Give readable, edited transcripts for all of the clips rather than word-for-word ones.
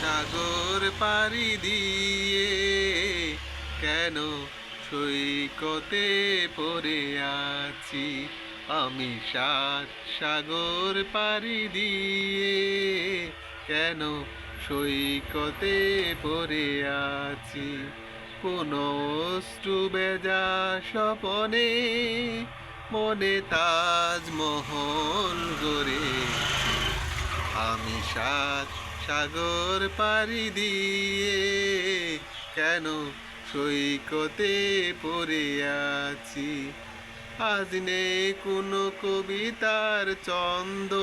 সাগর পাড়ি দিয়ে কেন সৈকতে পড়ে আছি। আমি সাত সাগর পাড়ি দিয়ে কেন সৈকতে পড়ে আছি। কোন অশ্রু বেজা স্বপনে মনে তাজমহল গড়ে। আমি সাত সাগর পাড়ি দিয়ে কেন সৈকতে পড়ে আছি। আজ নেই কোনো কবিতার ছন্দ,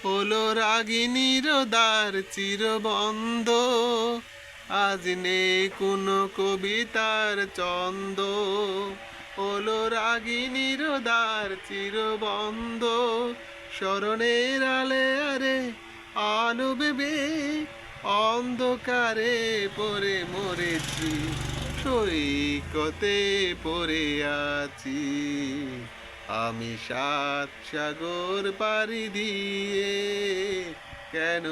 হলো রাগিনীর দ্বার চিরবন্ধ। আজ নেই কোনো কবিতার ছন্দ, হলো রাগিনীর দ্বার চিরবন্ধ। স্মরণের আলে আরে আলো ভেবে অন্ধকারে পড়ে মরেছি, সৈকতে পড়ে আছি। আমি সাত সাগর পাড়ি দিয়ে কেন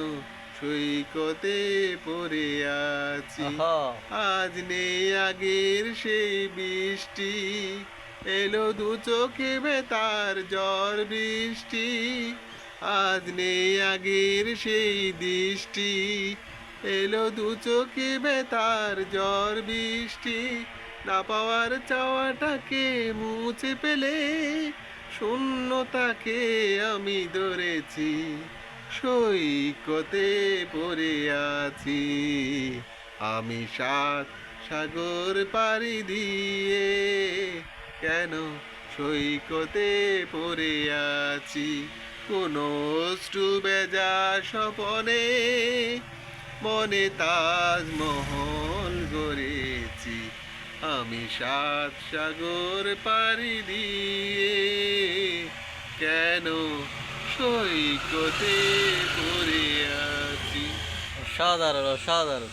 সৈকতে পড়ে আছি। আজ নেই আগের সেই বৃষ্টি, এলো দু চোখে বেতার ঝড় বৃষ্টি। আজ নেই আগের সেই দৃষ্টি, এলো দু চোখে বেতার ঝড় বৃষ্টি। না পাওয়ার চাওয়াটাকে মুছে ফেলে শূন্যতাকে আমি ধরেছি, সৈকতে পড়ে আছি। আমি সাত সাগর পাড়ি দিয়ে কেন সৈকতে পড়ে আছি। কোন অশ্রু বেজা স্বপনে মনে তাজমহল গড়েছি। আমি সাত সাগর পাড়ি দিয়ে কেন সৈকতে পড়ে আছি। অসাধারণ অসাধারণ।